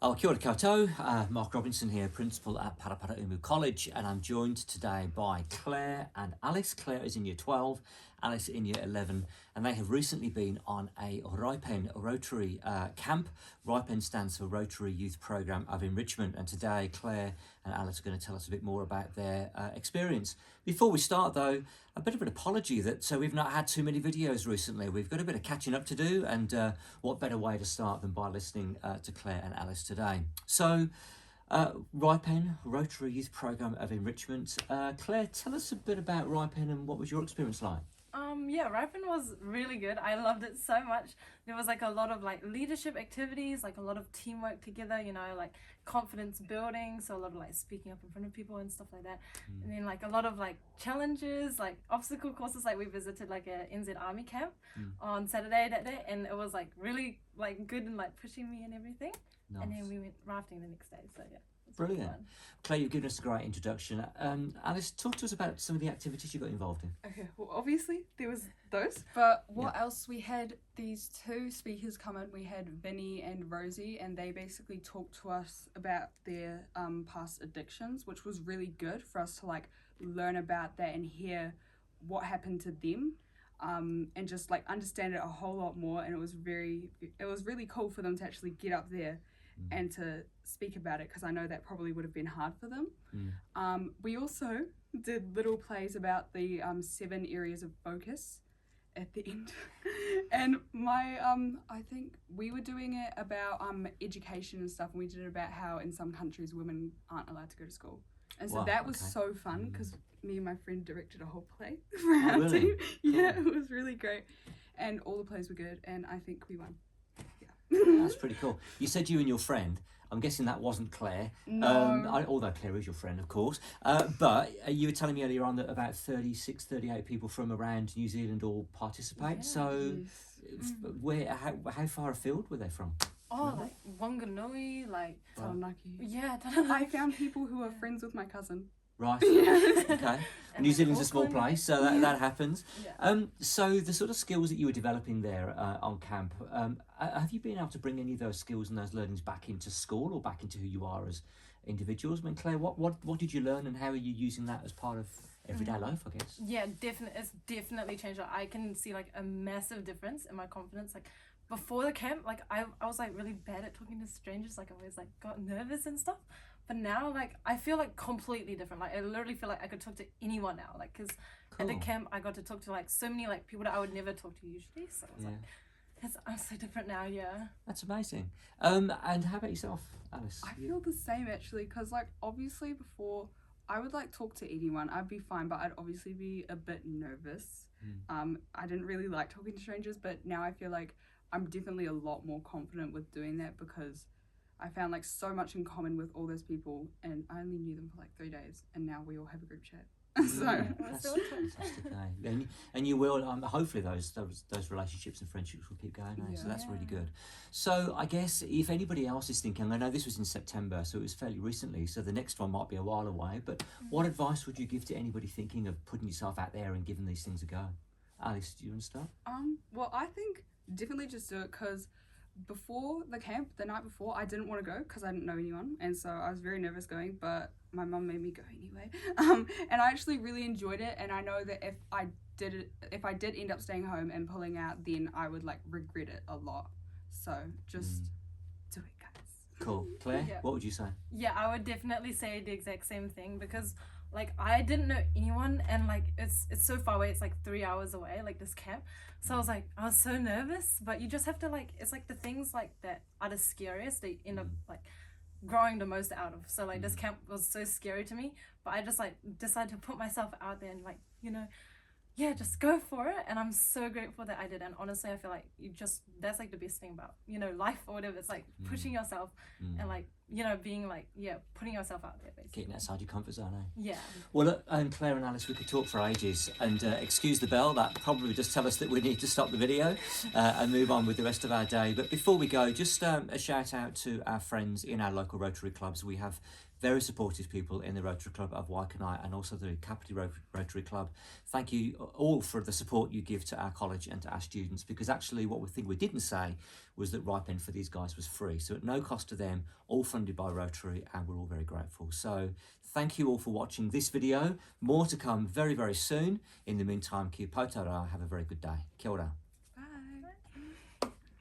Oh, kia ora koutou, Mark Robinson here, Principal at Paraparaumu College, and I'm joined today by Claire and Alice. Claire is in Year 12, Alice in Year 11, and they have recently been on a RYPEN, Rotary camp. RYPEN stands for Rotary Youth Programme of Enrichment, and today Claire and Alice are going to tell us a bit more about their experience. Before we start though, a bit of an apology that we've not had too many videos recently. We've got a bit of catching up to do, and what better way to start than by listening to Claire and Alice today. So, RYPEN, Rotary Youth Programme of Enrichment. Claire, tell us a bit about RYPEN and what was your experience like? Yeah, RYPEN was really good. I loved it so much. There was like a lot of like leadership activities, like a lot of teamwork together, you know, like confidence building, so a lot of like speaking up in front of people and stuff like that. And then like a lot of like challenges, like obstacle courses. Like we visited like a NZ Army camp on Saturday that day, and it was like really like good and like pushing me and everything. Nice. And then we went rafting the next day, so yeah. Brilliant. Claire, you've given us a great introduction. Alice, talk to us about some of the activities you got involved in. Okay, well obviously there was those, but what else? We had these two speakers come in. We had Vinny and Rosie, and they basically talked to us about their past addictions, which was really good for us to like learn about that and hear what happened to them, and just like understand it a whole lot more. And it was really cool for them to actually get up there and to speak about it, because I know that probably would have been hard for them. We also did little plays about the 7 areas of focus at the end. And my I think we were doing it about education and stuff, and we did it about how in some countries women aren't allowed to go to school. And so that was so fun, because me and my friend directed a whole play for our really? team. Yeah, Cool. it was really great, and all the plays were good, and I think we won. That's pretty cool. You said you and your friend. I'm guessing that wasn't Claire. No. Although Claire is your friend, of course. But you were telling me earlier on that about 36, 38 people from around New Zealand all participate. So how far afield were they from? Oh, like Wanganui, like Taranaki. yeah, I found people who are friends with my cousin. Right. Okay. And New like Zealand's a small Auckland. place, so that happens. Yeah. So the sort of skills that you were developing there on camp, have you been able to bring any of those skills and those learnings back into school or back into who you are as individuals? I mean, Claire, what did you learn, and how are you using that as part of everyday life, I guess? Yeah, it's definitely changed. I can see like a massive difference in my confidence. Like before the camp, like I was like really bad at talking to strangers. Like I always like got nervous and stuff. But now, like, I feel like completely different. Like, I literally feel like I could talk to anyone now. Like, because at the camp, I got to talk to, like, so many, like, people that I would never talk to usually. So I was like, I'm so different now, yeah. That's amazing. And how about yourself, Alice? I feel the same, actually, because, like, obviously before, I would, like, talk to anyone. I'd be fine, but I'd obviously be a bit nervous. I didn't really like talking to strangers, but now I feel like I'm definitely a lot more confident with doing that, because I found like so much in common with all those people, and I only knew them for like 3 days, and now we all have a group chat. So That's fantastic. And you will, hopefully those relationships and friendships will keep going. So that's really good. So I guess if anybody else is thinking, I know this was in September, so it was fairly recently, so the next one might be a while away, but what advice would you give to anybody thinking of putting yourself out there and giving these things a go? Alice, do you want to start? Well, I think definitely just do it, because before the camp, the night before, I didn't want to go because I didn't know anyone, and so I was very nervous going, but my mum made me go anyway. And I actually really enjoyed it, and I know that if I did end up staying home and pulling out, then I would like regret it a lot. So just do it, guys. Cool. Claire, what would you say? Yeah, I would definitely say the exact same thing, because like I didn't know anyone, and like it's so far away. It's like 3 hours away, like this camp. So I was so nervous, but you just have to like, it's like the things like that are the scariest they end up like growing the most out of. So like this camp was so scary to me, but I just like decided to put myself out there and like, you know, just go for it. And I'm so grateful that I did. And honestly, I feel like that's like the best thing about, you know, life or whatever. It's like pushing yourself and like, you know, being like, putting yourself out there basically. Getting outside your comfort zone, eh? Yeah. Well, look, Claire and Alice, we could talk for ages, and excuse the bell, that probably just tell us that we need to stop the video and move on with the rest of our day. But before we go, just a shout out to our friends in our local Rotary clubs. We have very supportive people in the Rotary Club of Waikanae and also the Kapiti Rotary Club. Thank you all for the support you give to our college and to our students, because actually what we didn't say was that RYPEN for these guys was free. So at no cost to them, all funded by Rotary, and we're all very grateful. So thank you all for watching this video. More to come very, very soon. In the meantime, kia poto rā. Have a very good day. Kia ora.